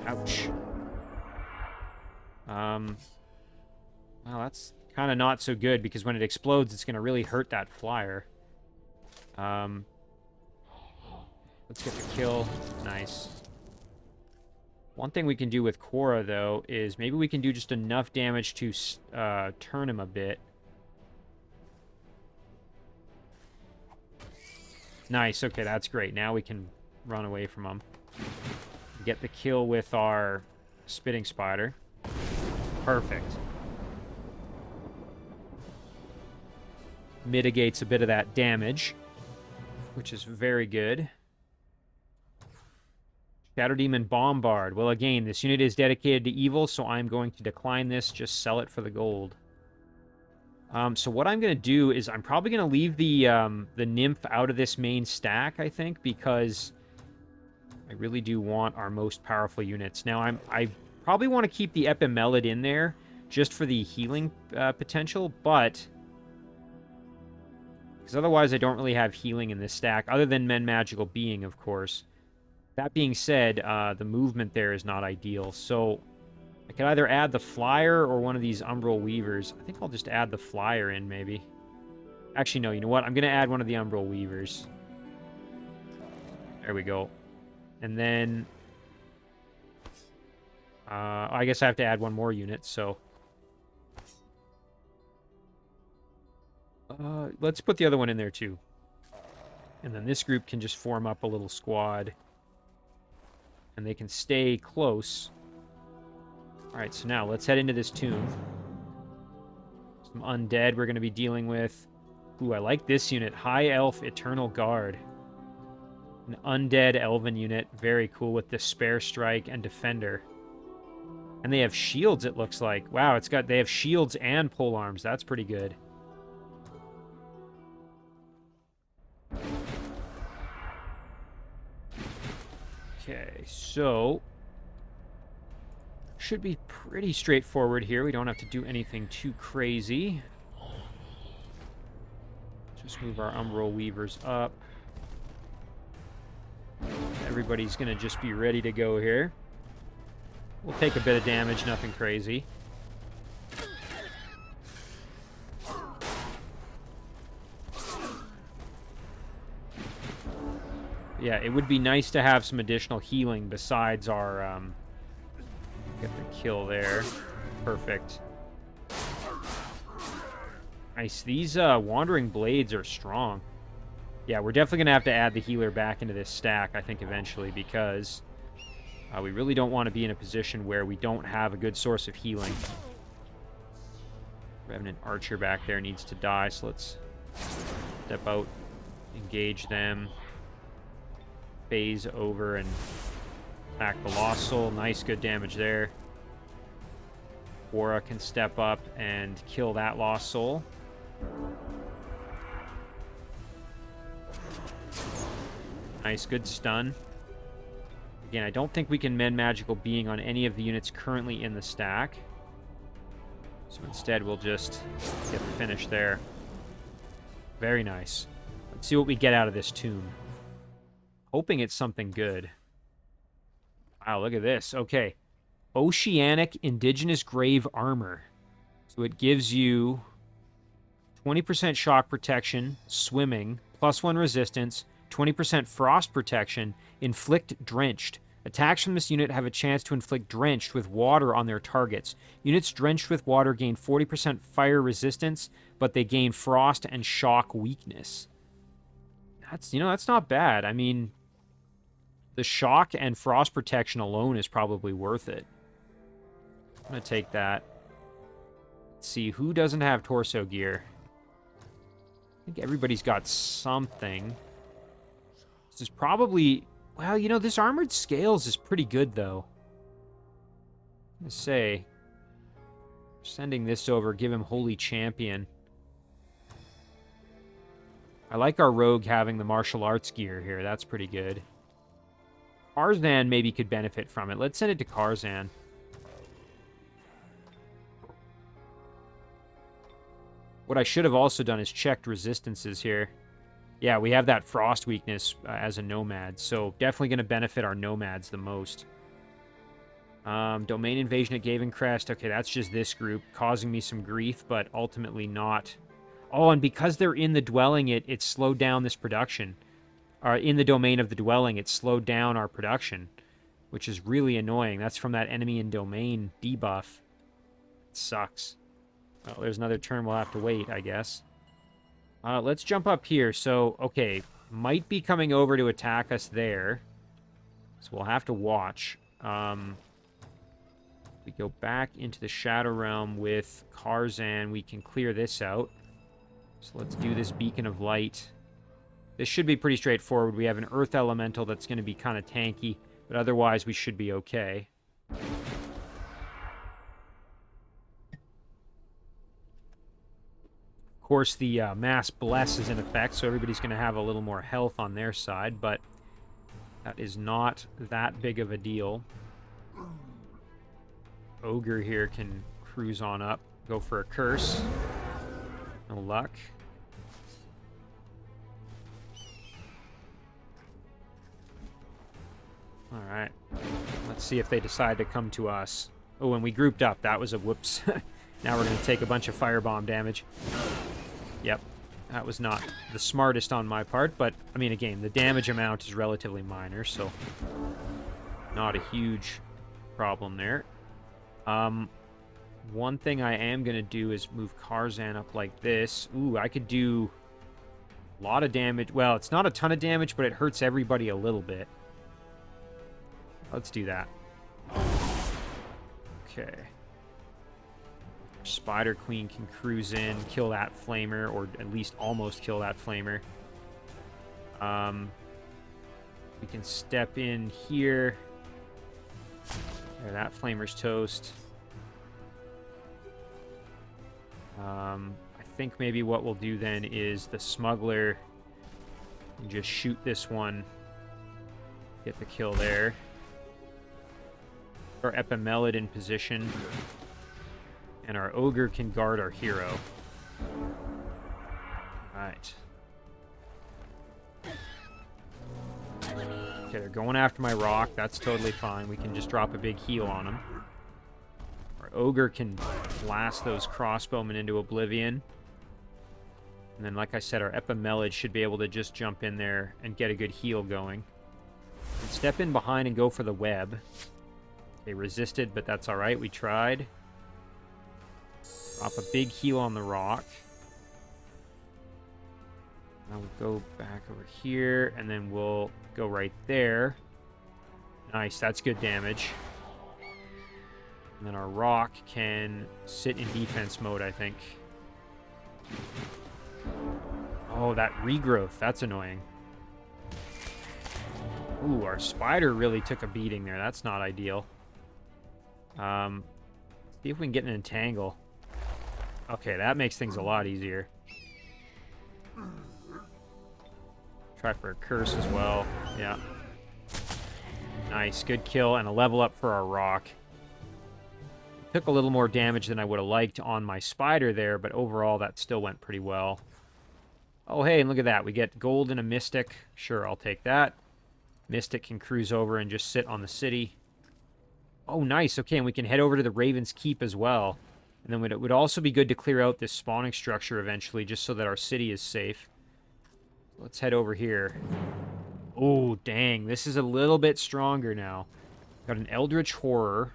Ouch. Well, that's kind of not so good, because when it explodes, it's going to really hurt that flyer. Let's get the kill. Nice. One thing we can do with Quora, though, is maybe we can do just enough damage to turn him a bit. Nice. Okay, that's great. Now we can run away from him. Get the kill with our spitting spider. Perfect. Mitigates a bit of that damage, which is very good. Shadow Demon Bombard. Well, again, this unit is dedicated to evil, so I'm going to decline this. Just sell it for the gold. So what I'm going to do is I'm probably going to leave the Nymph out of this main stack, I think, because I really do want our most powerful units. Now, I probably want to keep the Epimelid in there just for the healing potential, but... because otherwise I don't really have healing in this stack, other than Men Magical Being, of course. That being said, the movement there is not ideal, so I could either add the Flyer or one of these Umbral Weavers. I think I'll just add the Flyer in, maybe. Actually, no, you know what? I'm going to add one of the Umbral Weavers. There we go. And then... I guess I have to add one more unit, so... let's put the other one in there, too. And then this group can just form up a little squad. And they can stay close. Alright, so now let's head into this tomb. Some undead we're going to be dealing with. Ooh, I like this unit. High Elf Eternal Guard. An undead elven unit. Very cool with the Spare Strike and Defender. And they have shields, it looks like. Wow, they have shields and polearms. That's pretty good. Okay, so... should be pretty straightforward here. We don't have to do anything too crazy. Just move our Umbral Weavers up. Everybody's going to just be ready to go here. We'll take a bit of damage, nothing crazy. Yeah, it would be nice to have some additional healing besides our... get the kill there. Perfect. Nice. These Wandering Blades are strong. Yeah, we're definitely going to have to add the healer back into this stack, I think, eventually, because we really don't want to be in a position where we don't have a good source of healing. Revenant Archer back there needs to die, so let's step out, engage them, phase over, and attack the Lost Soul. Nice, good damage there. Quora can step up and kill that Lost Soul. Nice, good stun. Again, I don't think we can mend Magical Being on any of the units currently in the stack. So instead, we'll just get the finish there. Very nice. Let's see what we get out of this tomb. Hoping it's something good. Wow, look at this. Okay. Oceanic Indigenous Grave Armor. So it gives you 20% shock protection, swimming, +1 resistance, 20% frost protection, inflict drenched. Attacks from this unit have a chance to inflict drenched with water on their targets. Units drenched with water gain 40% fire resistance, but they gain frost and shock weakness. That's not bad. I mean, the shock and frost protection alone is probably worth it. I'm going to take that. Let's see, who doesn't have torso gear? I think everybody's got something. This is probably... well, this Armored Scales is pretty good, though. I'm going to say... sending this over, give him Holy Champion. I like our Rogue having the martial arts gear here. That's pretty good. Karzan maybe could benefit from it. Let's send it to Karzan. What I should have also done is checked resistances here. Yeah, we have that frost weakness as a nomad, so definitely going to benefit our nomads the most. Domain invasion at Gavencrest. Okay, that's just this group, causing me some grief, but ultimately not. Oh, and because they're in the dwelling, it slowed down this production. In the domain of the dwelling, it slowed down our production, which is really annoying. That's from that enemy in domain debuff. It sucks. Well, there's another turn we'll have to wait, I guess. Let's jump up here. So, okay, might be coming over to attack us there. So we'll have to watch. We go back into the Shadow Realm with Karzan. We can clear this out. So let's do this Beacon of Light. This should be pretty straightforward. We have an Earth Elemental that's going to be kind of tanky, but otherwise we should be okay. Of course, the Mass Bless is in effect, so everybody's going to have a little more health on their side, but that is not that big of a deal. Ogre here can cruise on up, go for a curse. No luck. Alright. Let's see if they decide to come to us. Oh, and we grouped up. That was a whoops. Now we're going to take a bunch of firebomb damage. Yep. That was not the smartest on my part, but, I mean, again, the damage amount is relatively minor, so not a huge problem there. One thing I am going to do is move Karzan up like this. Ooh, I could do a lot of damage. Well, it's not a ton of damage, but it hurts everybody a little bit. Let's do that. Okay. Spider Queen can cruise in, kill that flamer, or at least almost kill that flamer. We can step in here. There, that flamer's toast. I think maybe what we'll do then is the smuggler and just shoot this one. Get the kill there. Our Epimelid in position. And our ogre can guard our hero. Alright. Okay, they're going after my rock. That's totally fine. We can just drop a big heal on them. Our ogre can blast those crossbowmen into oblivion. And then, like I said, our Epimelid should be able to just jump in there and get a good heal going. And step in behind and go for the web. They resisted, but that's alright. We tried. Drop a big heal on the rock. Now we'll go back over here, and then we'll go right there. Nice, that's good damage. And then our rock can sit in defense mode, I think. Oh, that regrowth, that's annoying. Ooh, our spider really took a beating there. That's not ideal. See if we can get an entangle. Okay, that makes things a lot easier. Try for a curse as well. Yeah. Nice, good kill, and a level up for our rock. Took a little more damage than I would have liked on my spider there, but overall that still went pretty well. Oh, hey, and look at that. We get gold and a mystic. Sure, I'll take that. Mystic can cruise over and just sit on the city. Oh, nice. Okay, and we can head over to the Raven's Keep as well. And then it would also be good to clear out this spawning structure eventually, just so that our city is safe. Let's head over here. Oh, dang. This is a little bit stronger now. Got an Eldritch Horror,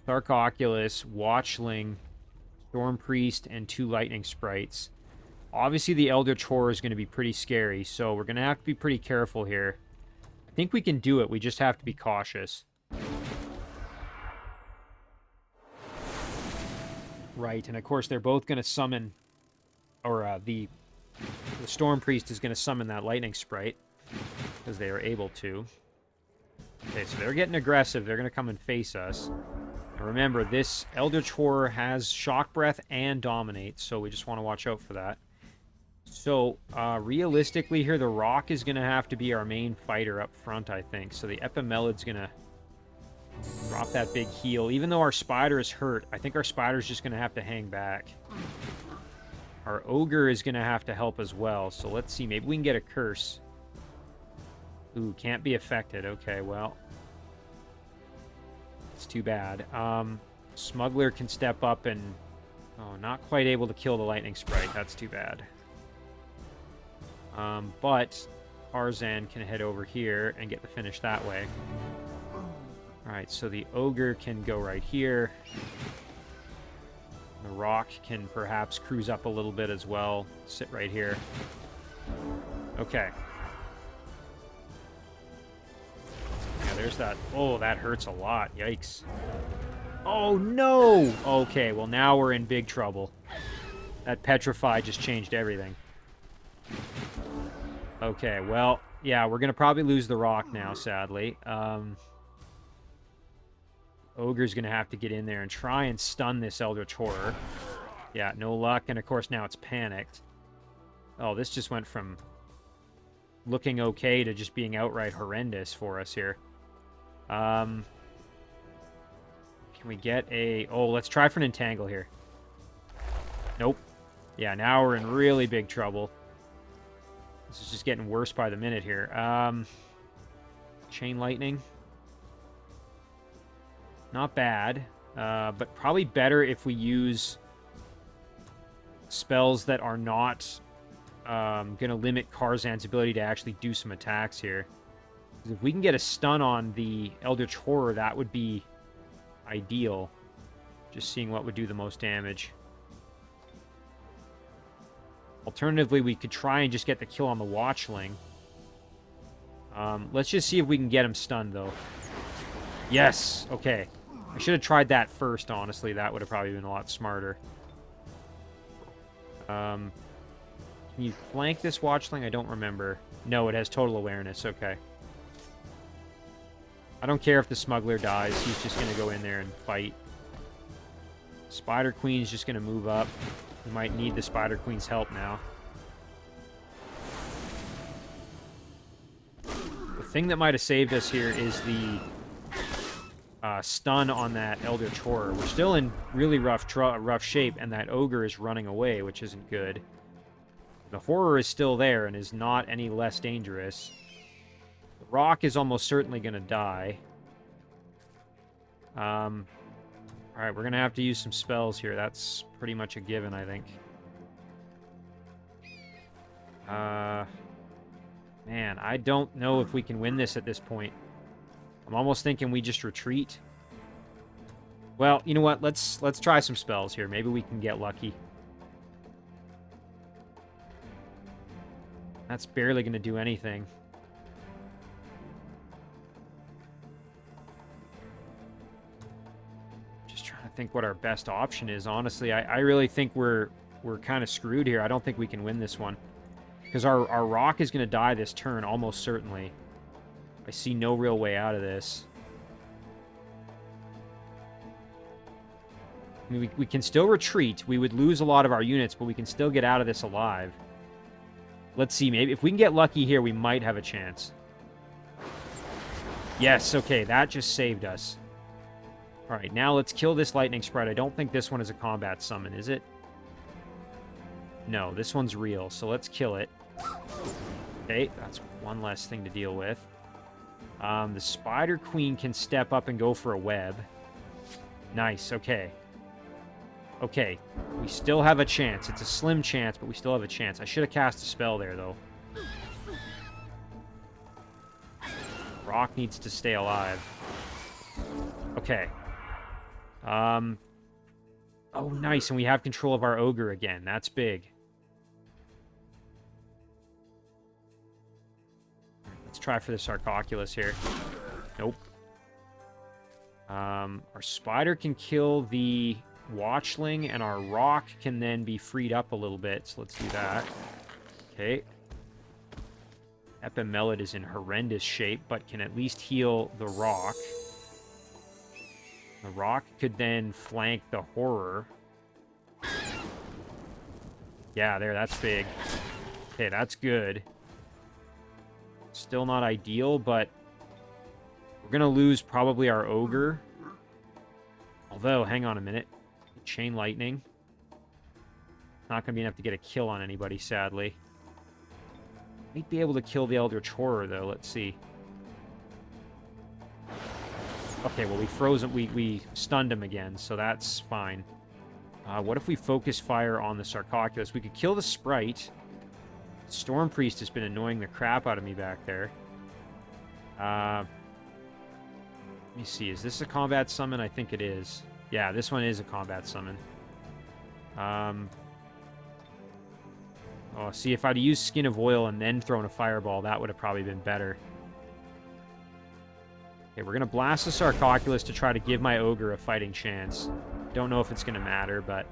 Stark Oculus, Watchling, Storm Priest, and 2 Lightning Sprites. Obviously, the Eldritch Horror is going to be pretty scary, so we're going to have to be pretty careful here. I think we can do it. We just have to be cautious. Right, and of course they're both going to summon, or the Storm Priest is going to summon that Lightning Sprite, because they are able to. Okay, so they're getting aggressive. They're going to come and face us. And remember, this Eldritch Horror has Shock Breath and Dominate, so we just want to watch out for that. So, realistically here, the Rock is going to have to be our main fighter up front, I think. So the Epimelid's going to drop that big heal. Even though our Spider is hurt, I think our Spider's just going to have to hang back. Our Ogre is going to have to help as well. So let's see. Maybe we can get a Curse. Ooh, can't be affected. Okay, well. It's too bad. Smuggler can step up and... Oh, not quite able to kill the Lightning Sprite. That's too bad. But Tarzan can head over here and get the finish that way. Alright, so the Ogre can go right here. The Rock can perhaps cruise up a little bit as well. Sit right here. Okay. Yeah, there's that. Oh, that hurts a lot. Yikes. Oh, no! Okay, well, now we're in big trouble. That Petrify just changed everything. Okay, well, yeah, we're going to probably lose the Rock now, sadly. Ogre's going to have to get in there and try and stun this Eldritch Horror. Yeah, no luck, and of course now it's panicked. Oh, this just went from looking okay to just being outright horrendous for us here. Can we get a... Oh, let's try for an Entangle here. Nope. Yeah, now we're in really big trouble. This is just getting worse by the minute here. Chain Lightning. Not bad. But probably better if we use spells that are not going to limit Karzan's ability to actually do some attacks here. If we can get a stun on the Eldritch Horror, that would be ideal. Just seeing what would do the most damage. Alternatively, we could try and just get the kill on the Watchling. Let's just see if we can get him stunned, though. Yes! Okay. I should have tried that first, honestly. That would have probably been a lot smarter. Can you flank this Watchling? I don't remember. No, it has total awareness. Okay. I don't care if the Smuggler dies. He's just going to go in there and fight. Spider Queen's just going to move up. We might need the Spider Queen's help now. The thing that might have saved us here is the stun on that Eldritch Horror. We're still in really rough shape, and that Ogre is running away, which isn't good. The Horror is still there and is not any less dangerous. The Rock is almost certainly going to die. Alright, we're going to have to use some spells here. That's pretty much a given, I think. Man, I don't know if we can win this at this point. I'm almost thinking we just retreat. Well, you know what? Let's try some spells here. Maybe we can get lucky. That's barely going to do anything. Just trying to think what our best option is. Honestly, I really think we're kind of screwed here. I don't think we can win this one. Because our Rock is going to die this turn, almost certainly. I see no real way out of this. I mean, we can still retreat. We would lose a lot of our units, but we can still get out of this alive. Let's see, maybe if we can get lucky here, we might have a chance. Yes, okay, that just saved us. Alright, now let's kill this Lightning Sprite. I don't think this one is a combat summon, is it? No, this one's real, so let's kill it. Okay, that's one less thing to deal with. The Spider Queen can step up and go for a web. Nice, okay. Okay, we still have a chance. It's a slim chance, but we still have a chance. I should have cast a spell there, though. Rock needs to stay alive. Okay. Oh, nice, and we have control of our Ogre again. That's big. Let's try for the Sarcophagus here. Nope. Our Spider can kill the Watchling, and our Rock can then be freed up a little bit, so let's do that. Okay. Epimelid is in horrendous shape, but can at least heal the Rock. The Rock could then flank the Horror. Yeah, there, that's big. Okay, that's good. Still not ideal, but we're going to lose probably our ogre. Although, hang on a minute. Chain lightning. Not going to be enough to get a kill on anybody, sadly. Might be able to kill the Eldritch Horror, though. Let's see. Okay, well, we froze him. We stunned him again, so that's fine. What if we focus fire on the Sarcophagus? We could kill the Sprite. Storm Priest has been annoying the crap out of me back there. Let me see. Is this a combat summon? I think it is. Yeah, this one is a combat summon. Oh, see, if I'd used Skin of Oil and then thrown a fireball, that would have probably been better. Okay, we're going to blast the Sarcophagus to try to give my ogre a fighting chance. Don't know if it's going to matter, but...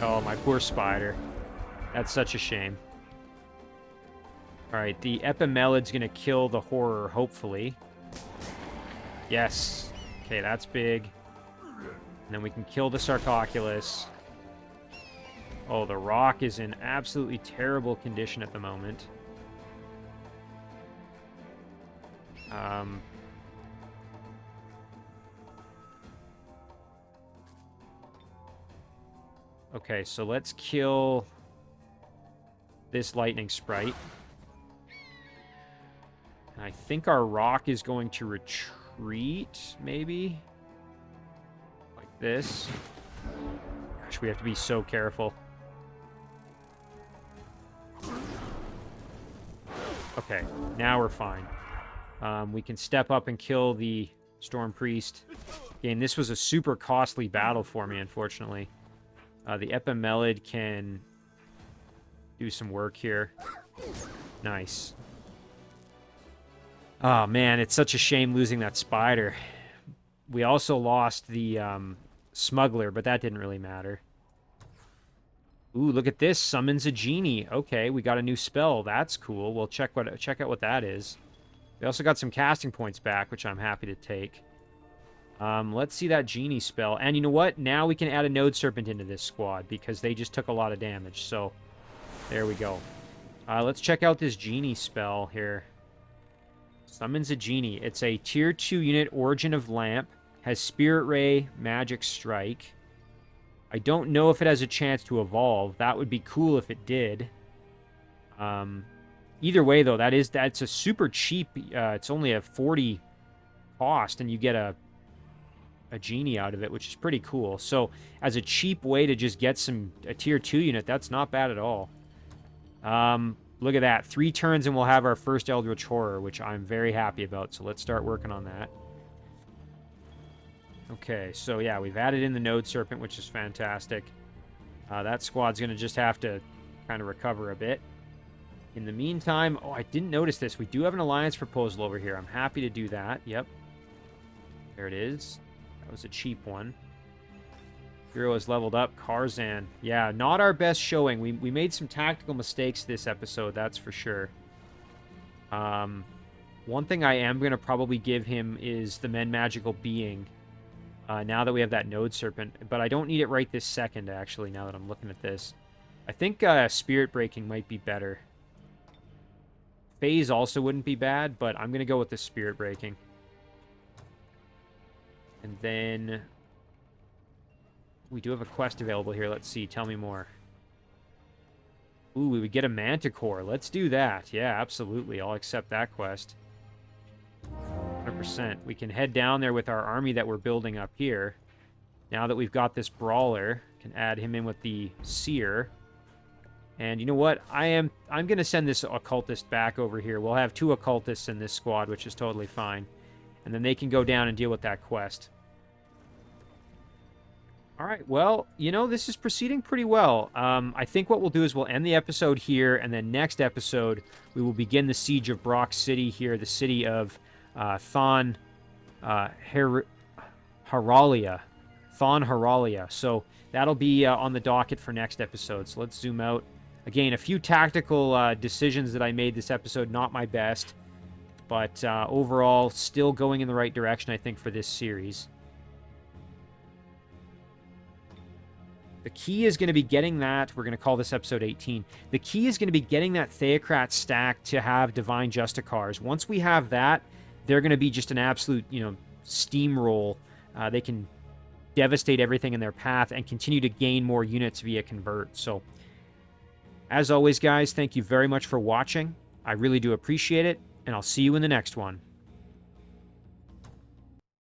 Oh, my poor spider. That's such a shame. Alright, the Epimelid's going to kill the horror, hopefully. Yes. Okay, that's big. And then we can kill the Sarcophagus. Oh, the rock is in absolutely terrible condition at the moment. Okay, so let's kill this lightning sprite. And I think our rock is going to retreat, maybe? Like this. Gosh, we have to be so careful. Okay, now we're fine. We can step up and kill the Storm Priest. Again, this was a super costly battle for me, unfortunately. The Epimelid can do some work here. Nice. Oh, man, it's such a shame losing that spider. We also lost the smuggler, but that didn't really matter. Ooh, look at this. Summons a genie. Okay, we got a new spell. That's cool. We'll check out what that is. We also got some casting points back, which I'm happy to take. Let's see that genie spell. And you know what? Now we can add a Node Serpent into this squad because they just took a lot of damage. So, there we go. Let's check out this genie spell here. Summons a genie. It's a tier 2 unit, Origin of Lamp. Has Spirit Ray, Magic Strike. I don't know if it has a chance to evolve. That would be cool if it did. Either way, though, that's a super cheap... it's only a 40 cost, and you get a genie out of it, which is pretty cool. So, as a cheap way to just get a tier 2 unit, that's not bad at all. Look at that. 3 turns and we'll have our first Eldritch Horror, which I'm very happy about. So let's start working on that. Okay, so yeah, we've added in the Node Serpent, which is fantastic. That squad's going to just have to kind of recover a bit. In the meantime, oh, I didn't notice this. We do have an alliance proposal over here. I'm happy to do that. Yep. There it is. That was a cheap one. Hero has leveled up. Karzan. Yeah, not our best showing. We made some tactical mistakes this episode, that's for sure. One thing I am going to probably give him is the Men Magical Being. Now that we have that Node Serpent. But I don't need it right this second, actually, now that I'm looking at this. I think Spirit Breaking might be better. Phase also wouldn't be bad, but I'm going to go with the Spirit Breaking. And then... we do have a quest available here. Let's see. Tell me more. Ooh, we would get a Manticore. Let's do that. Yeah, absolutely. I'll accept that quest. 100%. We can head down there with our army that we're building up here. Now that we've got this Brawler, can add him in with the Seer. And you know what? I'm going to send this Occultist back over here. We'll have 2 Occultists in this squad, which is totally fine. And then they can go down and deal with that quest. All right, well, you know, this is proceeding pretty well. I think what we'll do is we'll end the episode here, and then next episode, we will begin the siege of Brock City here, the city of Thon Haralia. Thon Haralia. So that'll be on the docket for next episode. So let's zoom out. Again, a few tactical decisions that I made this episode, not my best, but overall, still going in the right direction, I think, for this series. The key is going to be getting that. We're going to call this episode 18. The key is going to be getting that Theocrat stack to have Divine Justicars. Once we have that, they're going to be just an absolute, steamroll. They can devastate everything in their path and continue to gain more units via convert. So, as always, guys, thank you very much for watching. I really do appreciate it, and I'll see you in the next one.